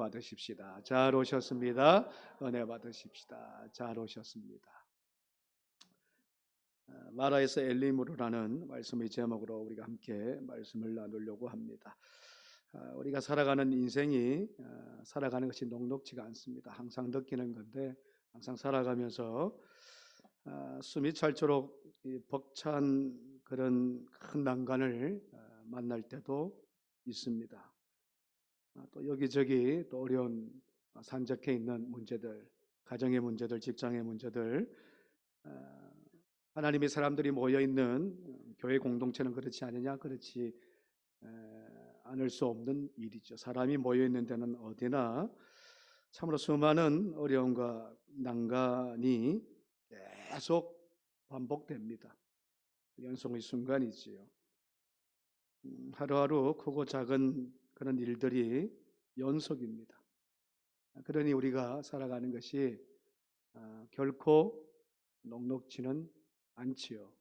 받으십시다. 잘 오셨습니다. 은혜 받으십시다. 잘 오셨습니다. 마라에서 엘림으로라는 말씀의 제목으로 우리가 함께 말씀을 나누려고 합니다. 우리가 살아가는 인생이 살아가는 것이 녹록지가 않습니다. 항상 느끼는 건데 항상 살아가면서 숨이 찰도록 벅찬 그런 큰 난관을 만날 때도 있습니다. 또 여기저기 또 어려운 산적해 있는 문제들, 가정의 문제들, 직장의 문제들, 하나님의 사람들이 모여 있는 교회 공동체는 그렇지 않느냐? 그렇지 않을 수 없는 일이죠. 사람이 모여 있는 데는 어디나 참으로 수많은 어려움과 난관이 계속 반복됩니다. 연속의 순간이지요. 하루하루 크고 작은 그런 일들이 연속입니다. 그러니 우리가 살아가는 것이 결코 녹록지는 않지요.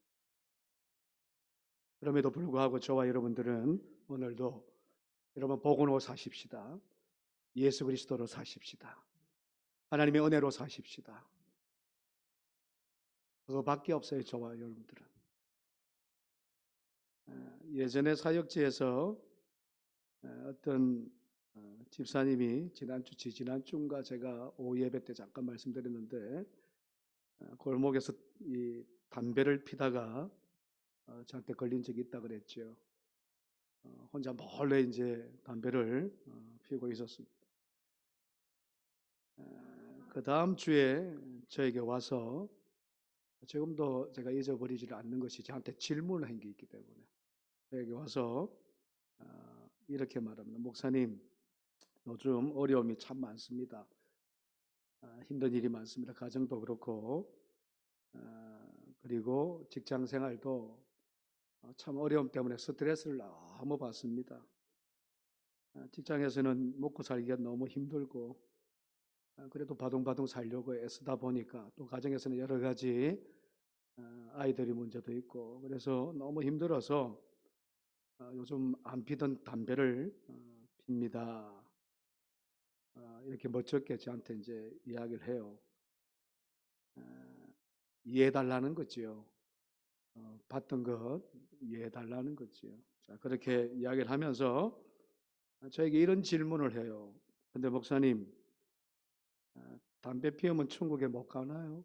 그럼에도 불구하고 저와 여러분들은 오늘도 여러분 복음으로 사십시다. 예수 그리스도로 사십시다. 하나님의 은혜로 사십시다. 그거밖에 없어요. 저와 여러분들은. 예전에 사역지에서 어떤 집사님이 지난주인가 제가 오후 예배 때 잠깐 말씀드렸는데 골목에서 이 담배를 피다가 저한테 걸린 적이 있다 그랬죠. 혼자 몰래 이제 담배를 피우고 있었습니다. 그 다음 주에 저에게 와서 지금도 제가 잊어버리지를 않는 것이 저한테 질문을 한 게 있기 때문에 저에게 와서 이렇게 말합니다. 목사님, 요즘 어려움이 참 많습니다. 힘든 일이 많습니다. 가정도 그렇고 그리고 직장 생활도 참 어려움 때문에 스트레스를 너무 받습니다. 직장에서는 먹고 살기가 너무 힘들고 그래도 바둥바둥 살려고 애쓰다 보니까 또 가정에서는 여러 가지 아이들이 문제도 있고 그래서 너무 힘들어서 요즘 안 피던 담배를 핍니다. 이렇게 멋쩍게 저한테 이제 이야기를 해요. 이해해달라는 거지요. 받던 것 이해해달라는 거지요. 자, 그렇게 이야기를 하면서 저에게 이런 질문을 해요. 근데 목사님, 담배 피우면 천국에 못 가나요?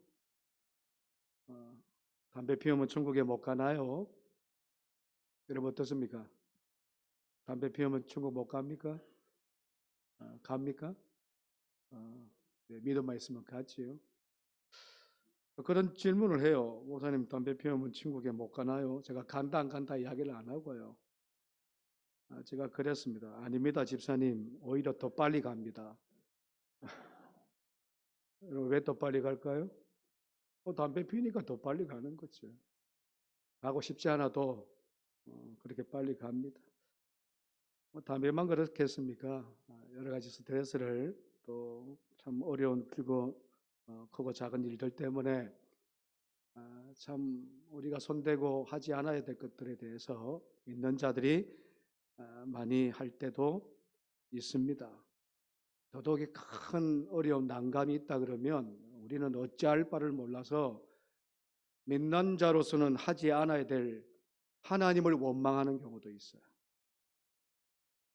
담배 피우면 천국에 못 가나요? 여러분 어떻습니까? 담배 피우면 천국 못 갑니까? 갑니까? 네, 믿음만 있으면 가지요. 그런 질문을 해요. 목사님, 담배 피우면 천국에 못 가나요? 제가 간다 안 간다 이야기를 안 하고요. 제가 그랬습니다. 아닙니다, 집사님. 오히려 더 빨리 갑니다. 여러분 왜 더 빨리 갈까요? 담배 피우니까 더 빨리 가는 거죠. 가고 싶지 않아도 그렇게 빨리 갑니다. 담배만 그렇겠습니까? 여러 가지 스트레스를 또 참 어려운 그리고 크고 작은 일들 때문에 참 우리가 손대고 하지 않아야 될 것들에 대해서 믿는 자들이 많이 할 때도 있습니다. 더더욱이 큰 어려움 난감이 있다 그러면 우리는 어찌할 바를 몰라서 믿는 자로서는 하지 않아야 될 하나님을 원망하는 경우도 있어요.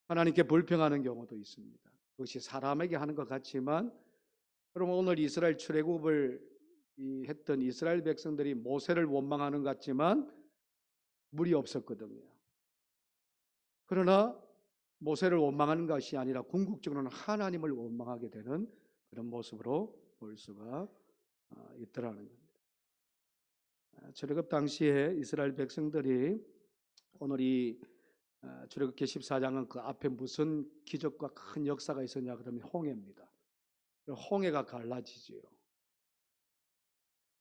하나님께 불평하는 경우도 있습니다. 그것이 사람에게 하는 것 같지만 여러분 오늘 이스라엘 출애굽을 했던 이스라엘 백성들이 모세를 원망하는 것 같지만 물이 없었거든요. 그러나 모세를 원망하는 것이 아니라 궁극적으로는 하나님을 원망하게 되는 그런 모습으로 볼 수가 있더라는 겁니다. 출애굽 당시에 이스라엘 백성들이 오늘 이 출애굽기 14장은 그 앞에 무슨 기적과 큰 역사가 있었냐 그러면 홍해입니다. 홍해가 갈라지지요.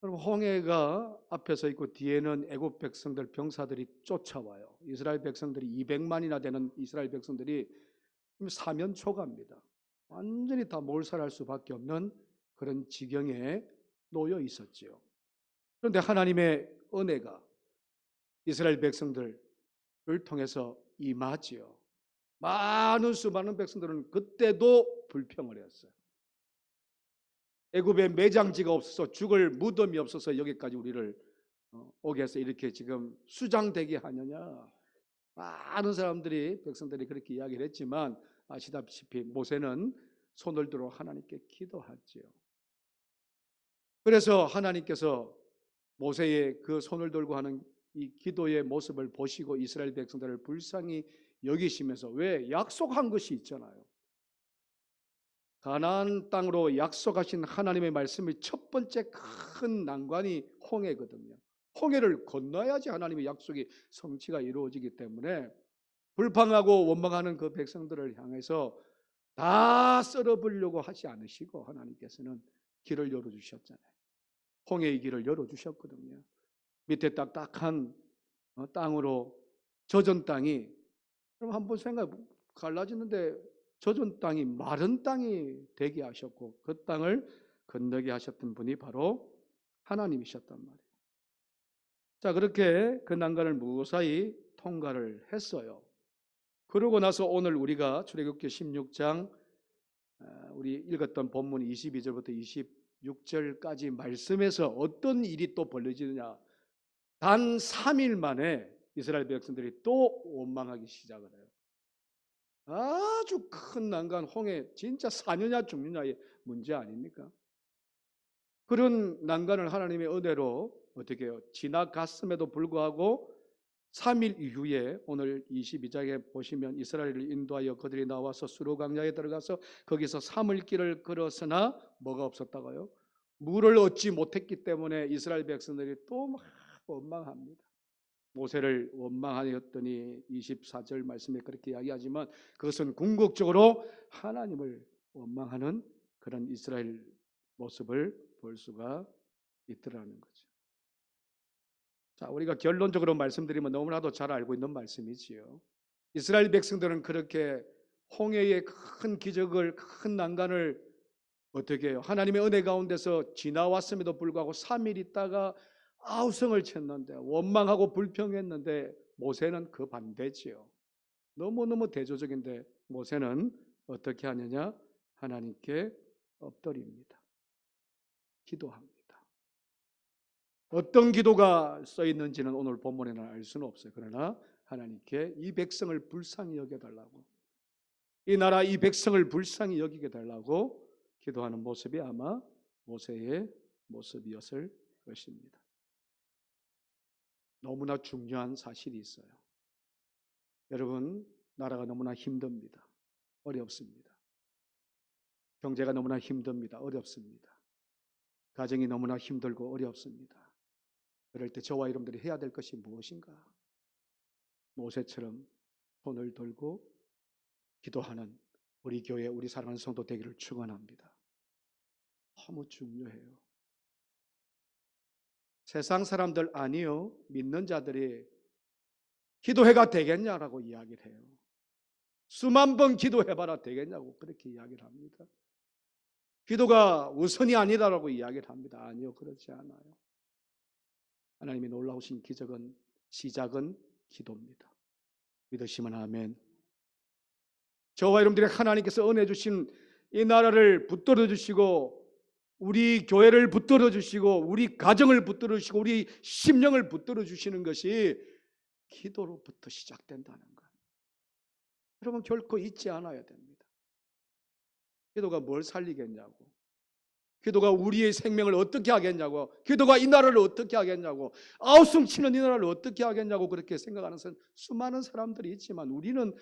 그럼 홍해가 앞에서 있고 뒤에는 애굽 백성들 병사들이 쫓아와요. 이스라엘 백성들이 200만이나 되는 이스라엘 백성들이 사면초가입니다. 완전히 다 몰살할 수밖에 없는 그런 지경에 놓여 있었지요. 그런데 하나님의 은혜가 이스라엘 백성들을 통해서 임하지요. 수많은 백성들은 그때도 불평을 했어요. 애굽에 매장지가 없어서 죽을 무덤이 없어서 여기까지 우리를 오게 해서 이렇게 지금 수장되게 하느냐. 많은 사람들이, 백성들이 그렇게 이야기를 했지만 아시다시피 모세는 손을 들어 하나님께 기도하지요. 그래서 하나님께서 모세의 그 손을 들고 하는 이 기도의 모습을 보시고 이스라엘 백성들을 불쌍히 여기시면서, 왜? 약속한 것이 있잖아요. 가나안 땅으로 약속하신 하나님의 말씀이 첫 번째 큰 난관이 홍해거든요. 홍해를 건너야지 하나님의 약속이 성취가 이루어지기 때문에 불평하고 원망하는 그 백성들을 향해서 다 썰어버리려고 하지 않으시고 하나님께서는 길을 열어주셨잖아요. 홍해의 길을 열어주셨거든요. 밑에 딱딱한 땅으로, 젖은 땅이, 그럼 한번 갈라지는데 젖은 땅이 마른 땅이 되게 하셨고 그 땅을 건너게 하셨던 분이 바로 하나님이셨단 말이에요. 자, 그렇게 그 난간을 무사히 통과를 했어요. 그러고 나서 오늘 우리가 출애굽기 16장 우리 읽었던 본문 22절부터 26절까지 말씀에서 어떤 일이 또 벌어지느냐. 단 3일 만에 이스라엘 백성들이 또 원망하기 시작을 해요. 아주 큰 난간 홍해, 진짜 사느냐 죽느냐의 문제 아닙니까? 그런 난간을 하나님의 은혜로 어떻게 해요? 지나갔음에도 불구하고 3일 이후에 오늘 22장에 보시면 이스라엘을 인도하여 그들이 나와서 수르 광야에 들어가서 거기서 3일 길을 걸었으나 뭐가 없었다고요? 물을 얻지 못했기 때문에 이스라엘 백성들이 또 막 원망합니다. 모세를 원망하였더니 24절 말씀에 그렇게 이야기하지만 그것은 궁극적으로 하나님을 원망하는 그런 이스라엘 모습을 볼 수가 있더라는 거죠. 자, 우리가 결론적으로 말씀드리면 너무나도 잘 알고 있는 말씀이지요. 이스라엘 백성들은 그렇게 홍해의 큰 기적을, 큰 난간을 어떻게 해요? 하나님의 은혜 가운데서 지나왔음에도 불구하고 3일 있다가 아우성을 쳤는데, 원망하고 불평했는데 모세는 그 반대지요. 너무너무 대조적인데 모세는 어떻게 하느냐? 하나님께 엎드립니다. 기도합니다. 어떤 기도가 써 있는지는 오늘 본문에는 알 수는 없어요. 그러나 하나님께 이 백성을 불쌍히 여겨달라고, 이 나라 이 백성을 불쌍히 여기게 달라고 기도하는 모습이 아마 모세의 모습이었을 것입니다. 너무나 중요한 사실이 있어요. 여러분, 나라가 너무나 힘듭니다. 어렵습니다. 경제가 너무나 힘듭니다. 어렵습니다. 가정이 너무나 힘들고 어렵습니다. 그럴 때 저와 여러분들이 해야 될 것이 무엇인가? 모세처럼 손을 들고 기도하는 우리 교회, 우리 사랑하는 성도 되기를 축원합니다. 너무 중요해요. 세상 사람들, 아니요, 믿는 자들이 기도해가 되겠냐라고 이야기를 해요. 수만 번 기도해봐라 되겠냐고 그렇게 이야기를 합니다. 기도가 우선이 아니다라고 이야기를 합니다. 아니요, 그렇지 않아요. 하나님의 놀라우신 기적은, 시작은 기도입니다. 믿으시면 아멘. 저와 여러분들이 하나님께서 은혜 주신 이 나라를 붙들어 주시고 우리 교회를 붙들어 주시고 우리 가정을 붙들어 주시고 우리 심령을 붙들어 주시는 것이 기도로부터 시작된다는 것. 여러분, 결코 잊지 않아야 됩니다. 기도가 뭘 살리겠냐고, 기도가 우리의 생명을 어떻게 하겠냐고, 기도가 이 나라를 어떻게 하겠냐고, 아우성 치는 이 나라를 어떻게 하겠냐고 그렇게 생각하는 수많은 사람들이 있지만 우리는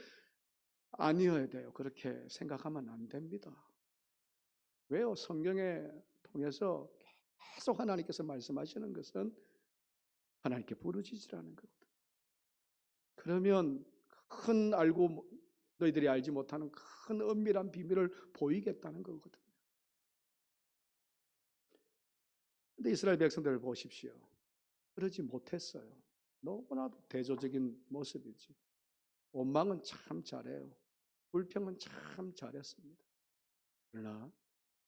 아니어야 돼요. 그렇게 생각하면 안 됩니다. 왜요? 성경에 통해서 계속 하나님께서 말씀하시는 것은 하나님께 부르짖으라는 거거든요. 그러면 너희들이 알지 못하는 큰 은밀한 비밀을 보이겠다는 거거든요. 근데 이스라엘 백성들을 보십시오. 그러지 못했어요. 너무나도 대조적인 모습이지. 원망은 참 잘해요. 불평은 참 잘했습니다. 그러나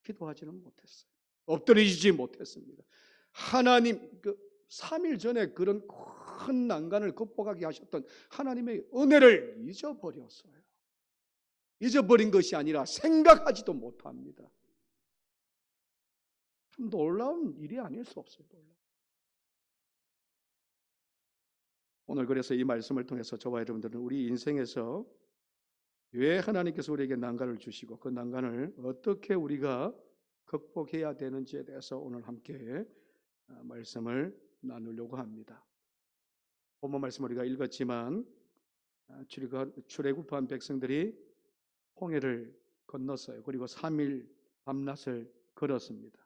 기도하지는 못했어요. 엎드리지 못했습니다. 하나님, 3일 전에 그런 큰 난간을 극복하게 하셨던 하나님의 은혜를 잊어버렸어요. 잊어버린 것이 아니라 생각하지도 못합니다. 참 놀라운 일이 아닐 수 없어요. 오늘 그래서 이 말씀을 통해서 저와 여러분들은 우리 인생에서 왜 하나님께서 우리에게 난관을 주시고 그 난관을 어떻게 우리가 극복해야 되는지에 대해서 오늘 함께 말씀을 나누려고 합니다. 본문 말씀 우리가 읽었지만 출애굽한 백성들이 홍해를 건넜어요. 그리고 3일 밤낮을 걸었습니다.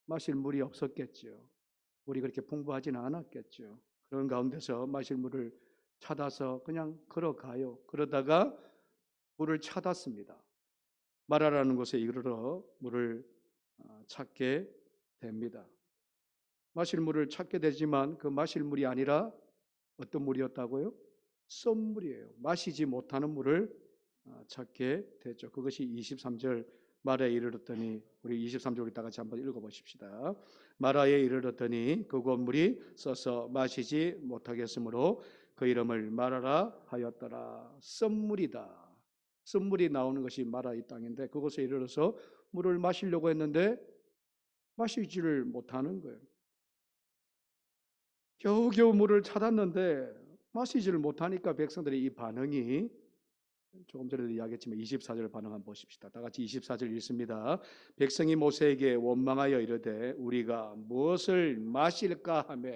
마실 물이 없었겠죠. 물이 그렇게 풍부하지는 않았겠죠. 그런 가운데서 마실 물을 찾아서 그냥 걸어가요. 그러다가 물을 찾았습니다. 마라라는 곳에 이르러 물을 찾게 됩니다. 마실 물을 찾게 되지만 그 마실 물이 아니라 어떤 물이었다고요? 썸물이에요. 마시지 못하는 물을 찾게 되죠. 그것이 23절 마라에 이르렀더니, 우리 23절 다 같이 한번 읽어보십시다. 마라에 이르렀더니 그곳 물이 써서 마시지 못하겠으므로 그 이름을 마라라 하였더라. 썸물이다. 썸물이 나오는 것이 마라 이 땅인데 그곳에 이르러서 물을 마시려고 했는데 마시지를 못하는 거예요. 겨우겨우 물을 찾았는데 마시지를 못하니까 백성들의 이 반응이, 조금 전에도 이야기했지만 24절 반응 한번 보십시다. 다 같이 24절 읽습니다. 백성이 모세에게 원망하여 이르되 우리가 무엇을 마실까 하며.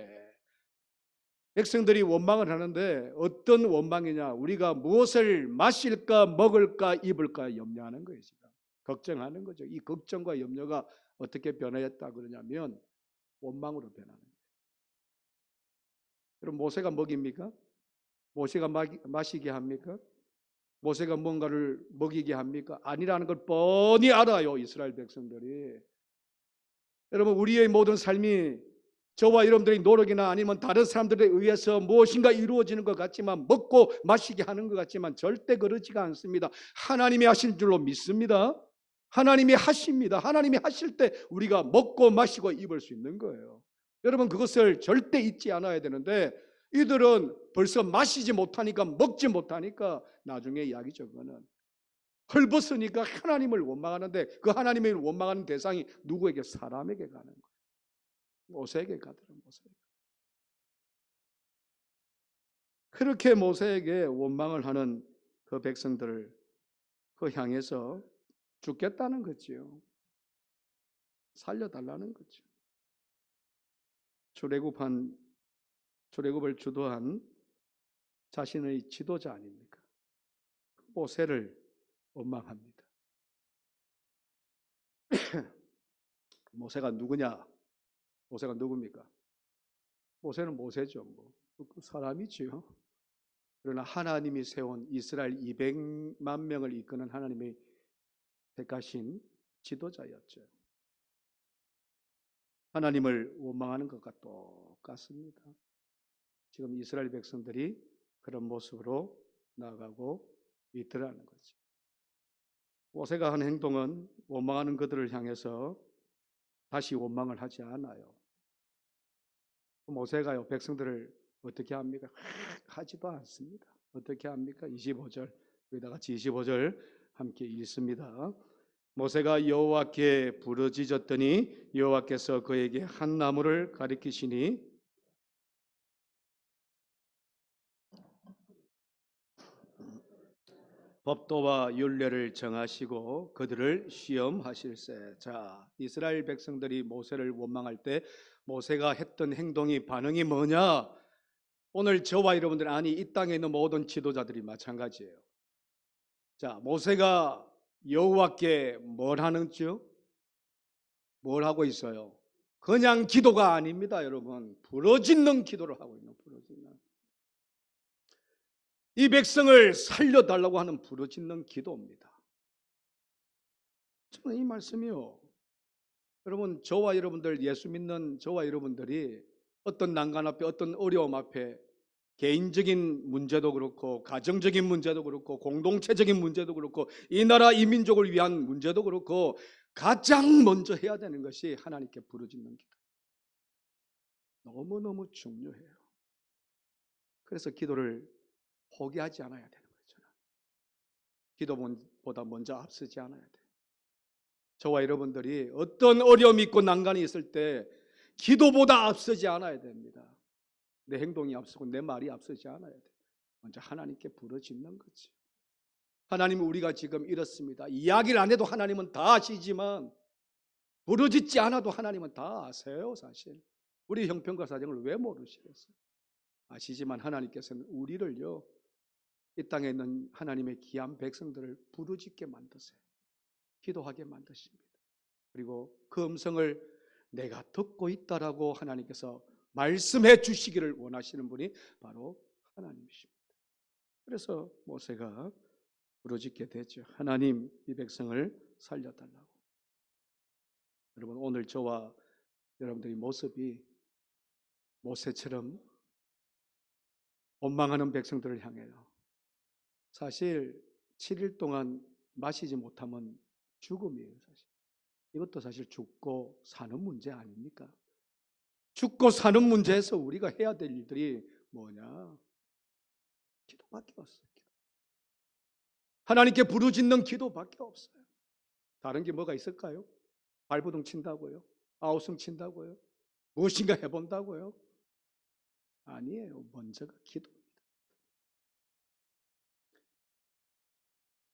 백성들이 원망을 하는데 어떤 원망이냐? 우리가 무엇을 마실까, 먹을까, 입을까 염려하는 거예요. 지금 걱정하는 거죠. 이 걱정과 염려가 어떻게 변화했다 그러냐면 원망으로 변하는 거예요. 그럼 모세가 먹입니까? 모세가 마시게 합니까? 모세가 뭔가를 먹이게 합니까? 아니라는 걸 뻔히 알아요, 이스라엘 백성들이. 여러분, 우리의 모든 삶이 저와 여러분들의 노력이나 아니면 다른 사람들에 의해서 무엇인가 이루어지는 것 같지만, 먹고 마시게 하는 것 같지만 절대 그렇지가 않습니다. 하나님이 하신 줄로 믿습니다. 하나님이 하십니다. 하나님이 하실 때 우리가 먹고 마시고 입을 수 있는 거예요. 여러분, 그것을 절대 잊지 않아야 되는데 이들은 벌써 마시지 못하니까, 먹지 못하니까 나중에 이야기죠. 그거는 헐벗으니까 하나님을 원망하는데 그 하나님을 원망하는 대상이 누구에게? 사람에게 가는 거예요. 모세에게 가더라고요. 모세에게. 그렇게 모세에게 원망을 하는 그 백성들을 그 향해서 죽겠다는 거지요. 살려달라는 거죠. 출애굽을 주도한 자신의 지도자 아닙니까? 모세를 원망합니다. 모세가 누구냐? 모세가 누굽니까? 모세는 모세죠. 그 사람이지요. 그러나 하나님이 세운 이스라엘 200만 명을 이끄는 하나님의 택하신 지도자였죠. 하나님을 원망하는 것과 똑같습니다. 지금 이스라엘 백성들이 그런 모습으로 나아가고 있더라는 거죠. 모세가 한 행동은 원망하는 그들을 향해서 다시 원망을 하지 않아요. 모세가요, 백성들을 어떻게 합니까? 하지도 않습니다. 어떻게 합니까? 25절, 우리 다 같이 25절 함께 읽습니다. 모세가 여호와께 부르짖었더니 여호와께서 그에게 한 나무를 가리키시니 법도와 율례를 정하시고 그들을 시험하실세. 자, 이스라엘 백성들이 모세를 원망할 때 모세가 했던 행동이, 반응이 뭐냐? 오늘 저와 여러분들, 아니 이 땅에 있는 모든 지도자들이 마찬가지예요. 자, 모세가 여호와께 뭘 하는지요? 뭘 하고 있어요? 그냥 기도가 아닙니다, 여러분. 부르짖는 기도를 하고 있는, 부르짖는. 이 백성을 살려달라고 하는 부르짖는 기도입니다. 저는 이 말씀이요, 여러분, 저와 여러분들, 예수 믿는 저와 여러분들이 어떤 난관 앞에, 어떤 어려움 앞에, 개인적인 문제도 그렇고 가정적인 문제도 그렇고 공동체적인 문제도 그렇고 이 나라 이 민족을 위한 문제도 그렇고 가장 먼저 해야 되는 것이 하나님께 부르짖는 기도. 너무너무 중요해요. 그래서 기도를 포기하지 않아야 되는 거죠. 기도보다 먼저 앞서지 않아야 돼. 저와 여러분들이 어떤 어려움이 있고 난간이 있을 때 기도보다 앞서지 않아야 됩니다. 내 행동이 앞서고 내 말이 앞서지 않아야 돼. 먼저 하나님께 부르짖는 거지. 하나님, 우리가 지금 이렇습니다. 이야기를 안 해도 하나님은 다 아시지만 부르짖지 않아도 하나님은 다 아세요. 사실 우리 형편과 사정을 왜 모르시겠어요? 아시지만 하나님께서는 우리를요, 이 땅에 있는 하나님의 귀한 백성들을 부르짖게 만드세요. 기도하게 만드십니다. 그리고 그 음성을 내가 듣고 있다라고 하나님께서 말씀해 주시기를 원하시는 분이 바로 하나님이십니다. 그래서 모세가 부르짖게 되죠. 하나님, 이 백성을 살려달라고. 여러분, 오늘 저와 여러분들의 모습이 모세처럼 원망하는 백성들을 향해요. 사실 7일 동안 마시지 못하면 죽음이에요. 사실 이것도 사실 죽고 사는 문제 아닙니까? 죽고 사는 문제에서 우리가 해야 될 일들이 뭐냐? 기도밖에 없어요. 하나님께 부르짖는 기도밖에 없어요. 다른 게 뭐가 있을까요? 발버둥 친다고요? 아우성 친다고요? 무엇인가 해본다고요? 아니에요. 먼저가 기도입니다.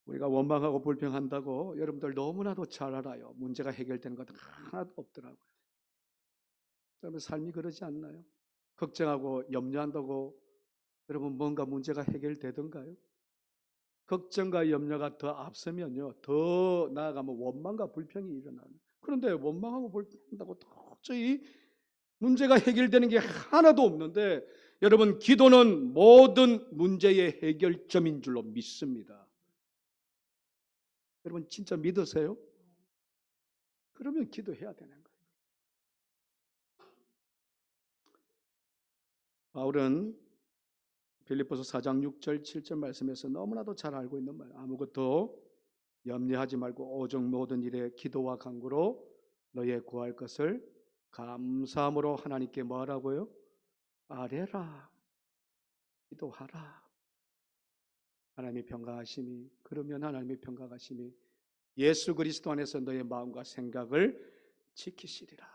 우리가 원망하고 불평한다고 여러분들 너무나도 잘 알아요. 문제가 해결되는 것 하나도 없더라고요. 여러분 삶이 그러지 않나요? 걱정하고 염려한다고 여러분 뭔가 문제가 해결되던가요? 걱정과 염려가 더 앞서면요, 더 나아가면 원망과 불평이 일어나는. 그런데 원망하고 불평한다고 도저히 문제가 해결되는 게 하나도 없는데, 여러분 기도는 모든 문제의 해결점인 줄로 믿습니다. 여러분 진짜 믿으세요? 그러면 기도해야 되는 거예요. 바울은 빌립보서 4장 6절 7절 말씀에서 너무나도 잘 알고 있는 말, 아무것도 염려하지 말고 오직 모든 일에 기도와 간구로 너의 구할 것을 감사함으로 하나님께 뭐하라고요? 아뢰라. 기도하라. 하나님의 평강하심이, 그러면 하나님의 평강하심이 예수 그리스도 안에서 너의 마음과 생각을 지키시리라.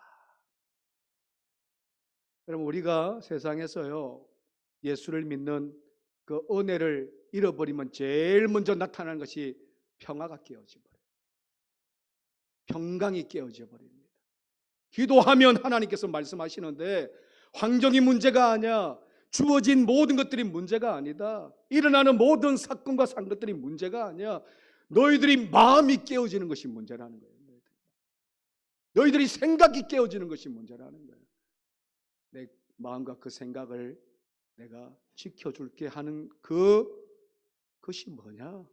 여러분 우리가 세상에서요, 예수를 믿는 그 은혜를 잃어버리면 제일 먼저 나타나는 것이 평화가 깨어져 버려요. 평강이 깨어져 버립니다. 기도하면 하나님께서 말씀하시는데 환경이 문제가 아니야. 주어진 모든 것들이 문제가 아니다. 일어나는 모든 사건과 상것들이 문제가 아니야. 너희들이 마음이 깨어지는 것이 문제라는 거예요. 너희들이 생각이 깨어지는 것이 문제라는 거예요. 내 마음과 그 생각을 내가 지켜줄게 하는 그것이 뭐냐?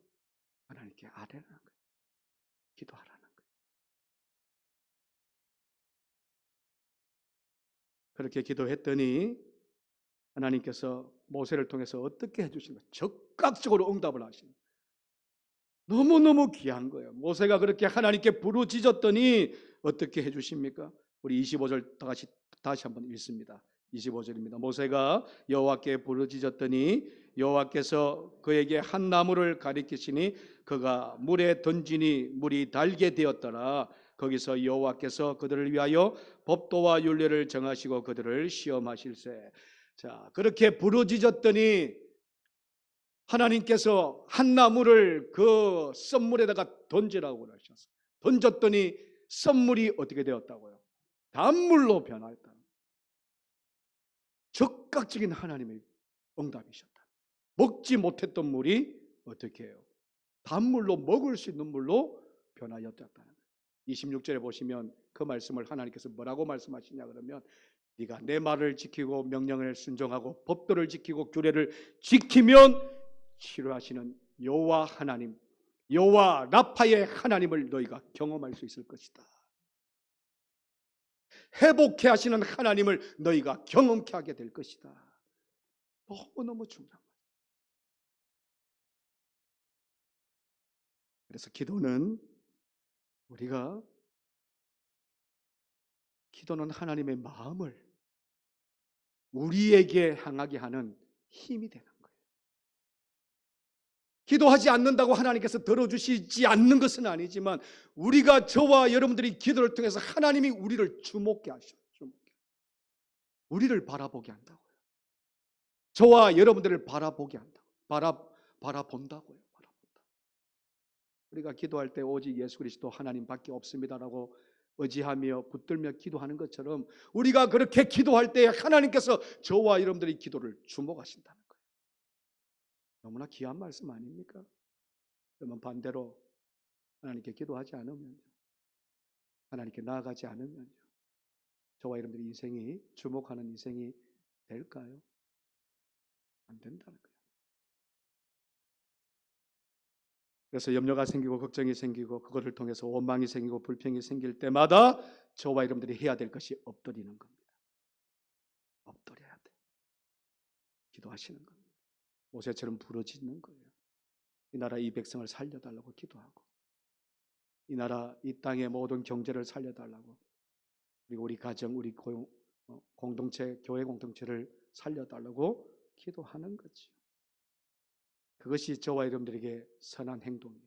하나님께 아뢰라는 거예요. 기도하라는 거예요. 그렇게 기도했더니 하나님께서 모세를 통해서 어떻게 해주시는 거예요? 적극적으로 응답을 하시는 거예요. 너무너무 귀한 거예요. 모세가 그렇게 하나님께 부르짖었더니 어떻게 해주십니까? 우리 25절 다시 한번 읽습니다. 25절입니다. 모세가 여호와께 부르짖었더니 여호와께서 그에게 한 나무를 가리키시니 그가 물에 던지니 물이 달게 되었더라. 거기서 여호와께서 그들을 위하여 법도와 율례를 정하시고 그들을 시험하실세. 자, 그렇게 부르짖었더니 하나님께서 한 나무를 그 썸물에다가 던지라고 하셨어요. 던졌더니 썸물이 어떻게 되었다고요? 단물로 변화했다. 적극적인 하나님의 응답이셨다. 먹지 못했던 물이 어떻게 해요? 단물로 먹을 수 있는 물로 변화였다는 거예요. 26절에 보시면 그 말씀을 하나님께서 뭐라고 말씀하시냐 그러면 네가 내 말을 지키고 명령을 순종하고 법도를 지키고 규례를 지키면 치료하시는 여호와 하나님, 여호와 라파의 하나님을 너희가 경험할 수 있을 것이다. 회복해 하시는 하나님을 너희가 경험케 하게 될 것이다. 너무너무 중요한 거예요. 그래서 기도는 하나님의 마음을 우리에게 향하게 하는 힘이 되는 거예요. 기도하지 않는다고 하나님께서 들어주시지 않는 것은 아니지만 우리가 저와 여러분들이 기도를 통해서 하나님이 우리를 주목해 하셔. 우리를 바라보게 한다고요. 저와 여러분들을 바라보게 한다고. 바라본다고요. 우리가 기도할 때 오직 예수 그리스도 하나님밖에 없습니다라고 의지하며 붙들며 기도하는 것처럼 우리가 그렇게 기도할 때 하나님께서 저와 여러분들의 기도를 주목하신다는 거예요. 너무나 귀한 말씀 아닙니까? 그러면 반대로 하나님께 기도하지 않으면요, 하나님께 나아가지 않으면요, 저와 여러분들의 인생이 주목하는 인생이 될까요? 안 된다는 거예요. 그래서 염려가 생기고 걱정이 생기고 그것을 통해서 원망이 생기고 불평이 생길 때마다 저와 여러분들이 해야 될 것이 엎드리는 겁니다. 엎드려야 돼. 기도하시는 겁니다. 모세처럼 부르짖는 거예요. 이 나라 이 백성을 살려달라고 기도하고, 이 나라 이 땅의 모든 경제를 살려달라고, 그리고 우리 가정, 우리 공동체, 교회 공동체를 살려달라고 기도하는 거지. 그것이 저와 여러분들에게 선한 행동이에요.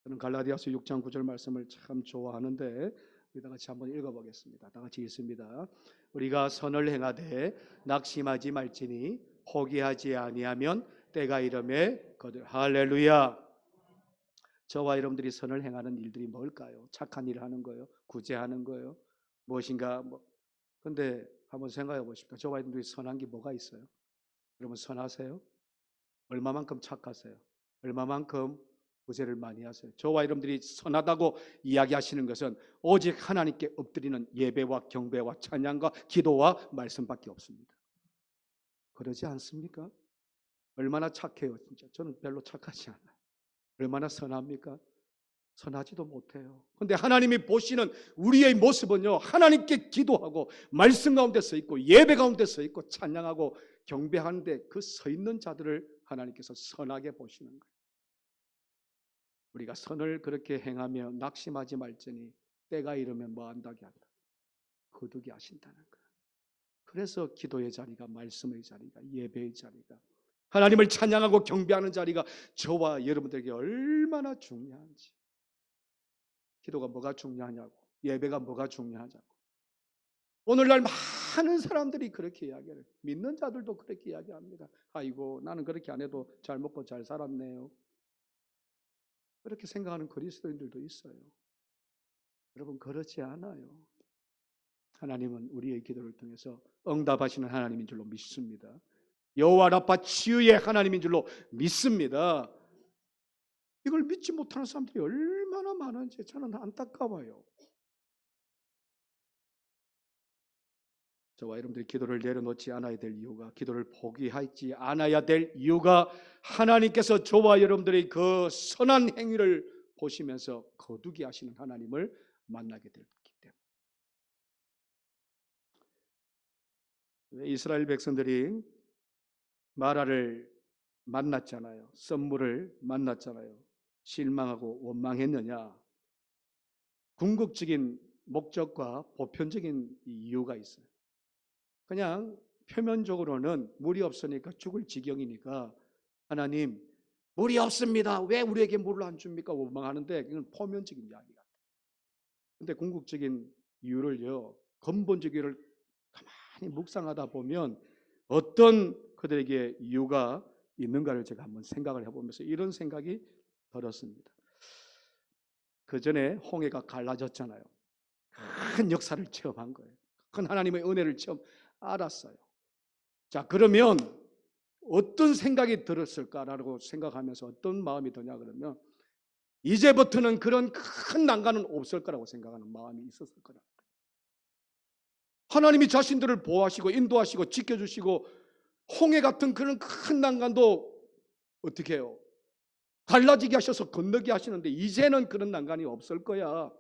저는 갈라디아서 6장 9절 말씀을 참 좋아하는데 우리 다 같이 한번 읽어보겠습니다. 다 같이 읽습니다. 우리가 선을 행하되 낙심하지 말지니 포기하지 아니하면 때가 이름에 거들. 할렐루야. 저와 여러분들이 선을 행하는 일들이 뭘까요? 착한 일을 하는 거예요? 구제하는 거예요? 무엇인가? 근데 한번 생각해 보십시오. 저와 여러분들이 선한 게 뭐가 있어요? 여러분 선하세요? 얼마만큼 착하세요? 얼마만큼 구제를 많이 하세요? 저와 여러분들이 선하다고 이야기하시는 것은 오직 하나님께 엎드리는 예배와 경배와 찬양과 기도와 말씀밖에 없습니다. 그러지 않습니까? 얼마나 착해요, 진짜. 저는 별로 착하지 않아요. 얼마나 선합니까? 선하지도 못해요. 그런데 하나님이 보시는 우리의 모습은요, 하나님께 기도하고 말씀 가운데 서 있고 예배 가운데 서 있고 찬양하고 경배하는데 그 서 있는 자들을 하나님께서 선하게 보시는 거예요. 우리가 선을 그렇게 행하며 낙심하지 말지니 때가 이르면 뭐 한다게 한다. 거두게 하신다는 거예요. 그래서 기도의 자리가, 말씀의 자리가, 예배의 자리가, 하나님을 찬양하고 경배하는 자리가 저와 여러분들에게 얼마나 중요한지. 기도가 뭐가 중요하냐고, 예배가 뭐가 중요하냐고. 오늘날 많은 사람들이 그렇게 이야기해요. 믿는 자들도 그렇게 이야기합니다. 아이고, 나는 그렇게 안 해도 잘 먹고 잘 살았네요. 그렇게 생각하는 그리스도인들도 있어요. 여러분, 그렇지 않아요. 하나님은 우리의 기도를 통해서 응답하시는 하나님인 줄로 믿습니다. 여호와 라파 치유의 하나님인 줄로 믿습니다. 이걸 믿지 못하는 사람들이 얼마나 많은지 저는 안타까워요. 저와 여러분들이 기도를 내려놓지 않아야 될 이유가, 기도를 포기하지 않아야 될 이유가 하나님께서 저와 여러분들의 그 선한 행위를 보시면서 거두게 하시는 하나님을 만나게 됐기 때문에. 이스라엘 백성들이 마라를 만났잖아요. 썸물을 만났잖아요. 실망하고 원망했느냐? 궁극적인 목적과 보편적인 이유가 있어요. 그냥 표면적으로는 물이 없으니까 죽을 지경이니까 하나님, 물이 없습니다. 왜 우리에게 물을 안 줍니까? 원망하는데 그건 표면적인 이야기 같아요. 근데 궁극적인 이유를요, 근본적 이유를 가만히 묵상하다 보면 어떤 그들에게 이유가 있는가를 제가 한번 생각을 해보면서 이런 생각이 들었습니다. 그 전에 홍해가 갈라졌잖아요. 큰 역사를 체험한 거예요. 큰 하나님의 은혜를 처음 알았어요. 자, 그러면 어떤 생각이 들었을까라고 생각하면서 어떤 마음이 드냐 그러면 이제부터는 그런 큰 난관은 없을 거라고 생각하는 마음이 있었을 거라. 하나님이 자신들을 보호하시고 인도하시고 지켜주시고 홍해 같은 그런 큰 난관도 어떻게 해요? 갈라지게 하셔서 건너게 하시는데 이제는 그런 난관이 없을 거야.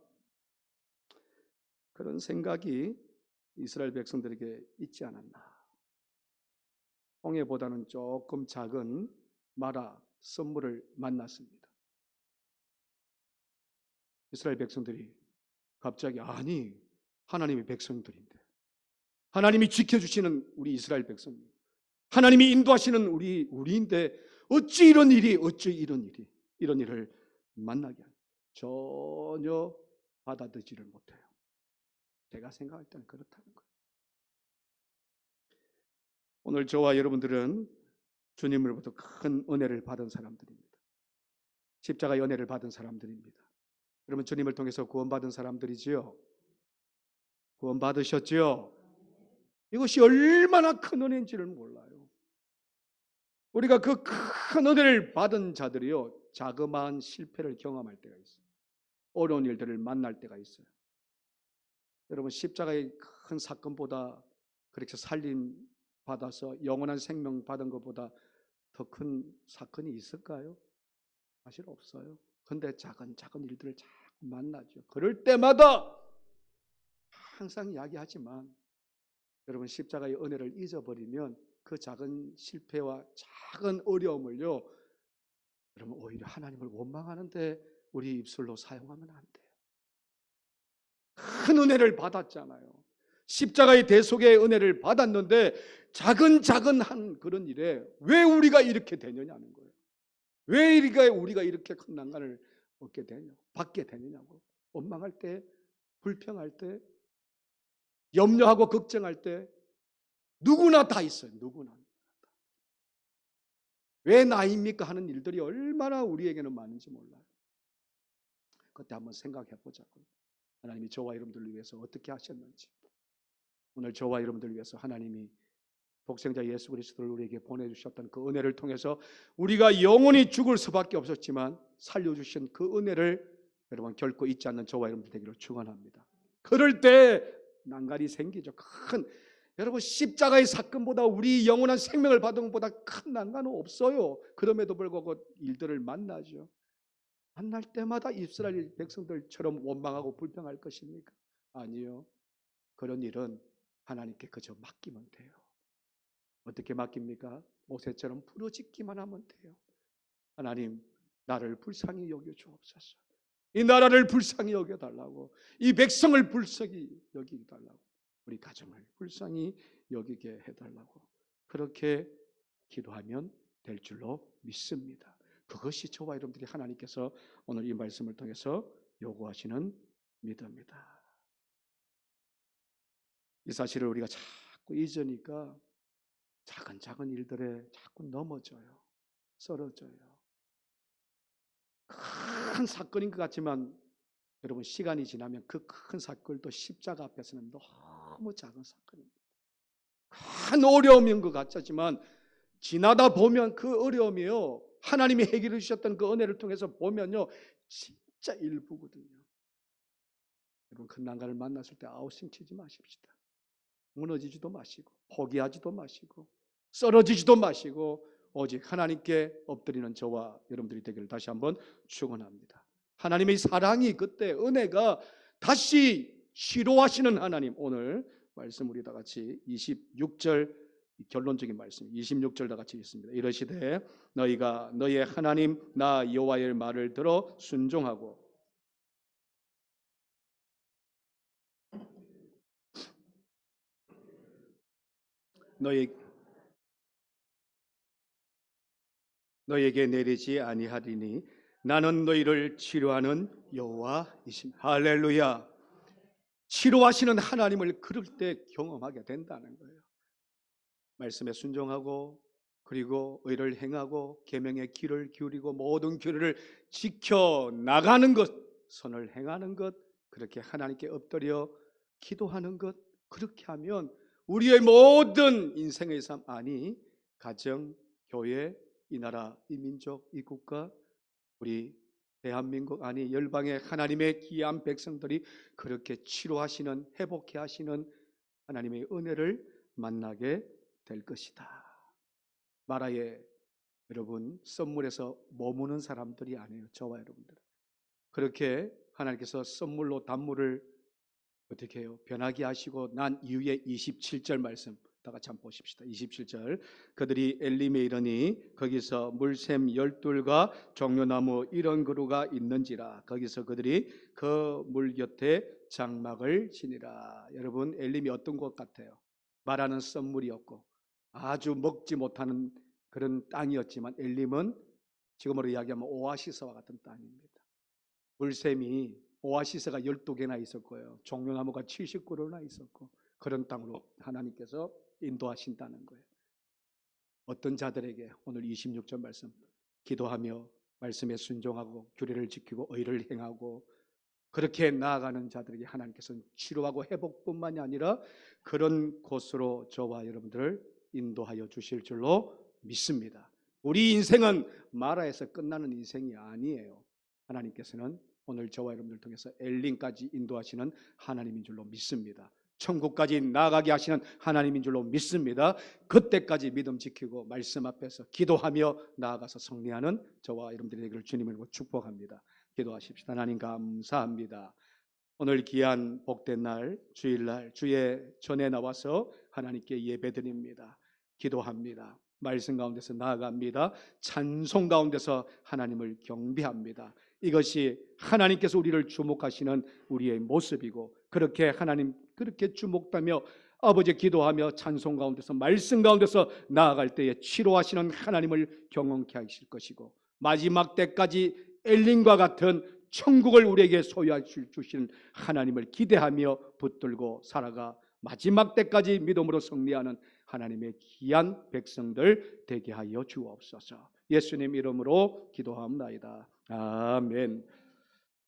그런 생각이 이스라엘 백성들에게 있지 않았나. 홍해보다는 조금 작은 마라 썸물을 만났습니다. 이스라엘 백성들이 갑자기 아니, 하나님의 백성들인데, 하나님이 지켜주시는 우리 이스라엘 백성, 하나님이 인도하시는 우리인데 어찌 이런 일이 이런 일을 만나게 하냐. 전혀 받아들이지를 못해요. 제가 생각할 때는 그렇다는 거예요. 오늘 저와 여러분들은 주님으로부터 큰 은혜를 받은 사람들입니다. 십자가의 은혜를 받은 사람들입니다. 여러분 주님을 통해서 구원받은 사람들이지요. 구원받으셨지요. 이것이 얼마나 큰 은혜인지를 몰라요. 우리가 그 큰 은혜를 받은 자들이요, 자그마한 실패를 경험할 때가 있어요. 어려운 일들을 만날 때가 있어요. 여러분 십자가의 큰 사건보다 그렇게 살림 받아서 영원한 생명 받은 것보다 더 큰 사건이 있을까요? 사실 없어요. 근데 작은 일들을 자꾸 만나죠. 그럴 때마다 항상 이야기하지만 여러분 십자가의 은혜를 잊어버리면 그 작은 실패와 작은 어려움을요, 여러분 오히려 하나님을 원망하는데 우리 입술로 사용하면 안 돼요. 큰 은혜를 받았잖아요. 십자가의 대속의 은혜를 받았는데 작은 한 그런 일에 왜 우리가 이렇게 되느냐는 거예요. 왜 우리가 이렇게 큰 난관을 받게 되느냐고. 원망할 때, 불평할 때, 염려하고 걱정할 때 누구나 다 있어요. 누구나. 왜 나입니까 하는 일들이 얼마나 우리에게는 많은지 몰라요. 그때 한번 생각해 보자고요. 하나님이 저와 여러분들을 위해서 어떻게 하셨는지. 오늘 저와 여러분들을 위해서 하나님이 독생자 예수 그리스도를 우리에게 보내주셨던 그 은혜를 통해서 우리가 영원히 죽을 수밖에 없었지만 살려주신 그 은혜를 여러분 결코 잊지 않는 저와 여러분들 되기를 축원합니다. 그럴 때 난관이 생기죠. 여러분 십자가의 사건보다 우리 영원한 생명을 받은 것보다 큰 난관은 없어요. 그럼에도 불구하고 일들을 만나죠. 만날 때마다 이스라엘 백성들처럼 원망하고 불평할 것입니까? 아니요. 그런 일은 하나님께 그저 맡기면 돼요. 어떻게 맡깁니까? 모세처럼 부르짖기만 하면 돼요. 하나님, 나를 불쌍히 여겨 주옵소서. 이 나라를 불쌍히 여겨 달라고, 이 백성을 불쌍히 여기게 달라고, 우리 가정을 불쌍히 여기게 해달라고 그렇게 기도하면 될 줄로 믿습니다. 그것이 저와 여러분들이 하나님께서 오늘 이 말씀을 통해서 요구하시는 믿음입니다. 이 사실을 우리가 자꾸 잊으니까 작은 일들에 자꾸 넘어져요. 쓰러져요. 큰 사건인 것 같지만 여러분 시간이 지나면 그 큰 사건도 십자가 앞에서는 너무 작은 사건입니다. 큰 어려움인 것 같지만 지나다 보면 그 어려움이요, 하나님이 해결해 주셨던 그 은혜를 통해서 보면요 진짜 일부거든요. 여러분 큰 난관을 만났을 때 아웃싱 치지 마십시다. 무너지지도 마시고 포기하지도 마시고 쓰러지지도 마시고 오직 하나님께 엎드리는 저와 여러분들이 되기를 다시 한번 축원합니다. 하나님의 사랑이, 그때 은혜가 다시 치료하시는 하나님. 오늘 말씀 우리 다 같이 26절 결론적인 말씀 26절 다 같이 읽습니다. 이러시되 너희가 너희의 하나님 나 여호와의 말을 들어 순종하고 너희에게 내리지 아니하리니 나는 너희를 치료하는 여호와이신. 할렐루야. 치료하시는 하나님을 그럴 때 경험하게 된다는 거예요. 말씀에 순종하고 그리고 의를 행하고 계명의 귀를 기울이고 모든 규례를 지켜 나가는 것, 선을 행하는 것, 그렇게 하나님께 엎드려 기도하는 것, 그렇게 하면 우리의 모든 인생의 삶, 아니 가정, 교회, 이 나라, 이 민족, 이 국가, 우리 대한민국, 아니 열방의 하나님의 귀한 백성들이 그렇게 치료하시는, 회복해 하시는 하나님의 은혜를 만나게 될 것이다. 마라의 여러분 선물에서 머무는 사람들이 아니에요. 저와 여러분들 그렇게 하나님께서 선물로 단물을 어떻게 해요? 변하게 하시고 난 이후에 27절 말씀 다 같이 한번 보십시다. 27절 그들이 엘림에 이르니 거기서 물샘 12과 종려나무 이런 그루가 있는지라 거기서 그들이 그 물 곁에 장막을 치니라. 여러분 엘림이 어떤 곳 같아요? 말하는 썸물이었고 아주 먹지 못하는 그런 땅이었지만 엘림은 지금으로 이야기하면 오아시스와 같은 땅입니다. 물샘이 오아시스가 12개나 있었고요. 종려나무가 70그루나 있었고 그런 땅으로 하나님께서 인도하신다는 거예요. 어떤 자들에게 오늘 26절 말씀 기도하며 말씀에 순종하고 규례를 지키고 의를 행하고 그렇게 나아가는 자들에게 하나님께서는 치료하고 회복뿐만이 아니라 그런 곳으로 저와 여러분들을 인도하여 주실 줄로 믿습니다. 우리 인생은 마라에서 끝나는 인생이 아니에요. 하나님께서는 오늘 저와 여러분들 통해서 엘린까지 인도하시는 하나님인 줄로 믿습니다. 천국까지 나아가게 하시는 하나님인 줄로 믿습니다. 그때까지 믿음 지키고 말씀 앞에서 기도하며 나아가서 승리하는 저와 여러분들의 되기를 주님으로 축복합니다. 기도하십시다. 하나님 감사합니다. 오늘 귀한 복된 날 주일날 주의 전에 나와서 하나님께 예배드립니다. 기도합니다. 말씀 가운데서 나아갑니다. 찬송 가운데서 하나님을 경배합니다. 이것이 하나님께서 우리를 주목하시는 우리의 모습이고 그렇게 하나님 그렇게 주목하며 아버지 기도하며 찬송 가운데서 말씀 가운데서 나아갈 때에 치료하시는 하나님을 경험케 하실 것이고 마지막 때까지 엘린과 같은 천국을 우리에게 소유하실 주시는 하나님을 기대하며 붙들고 살아가 마지막 때까지 믿음으로 승리하는 하나님의 귀한 백성들 되게 하여 주옵소서. 예수님 이름으로 기도합니다. 아멘.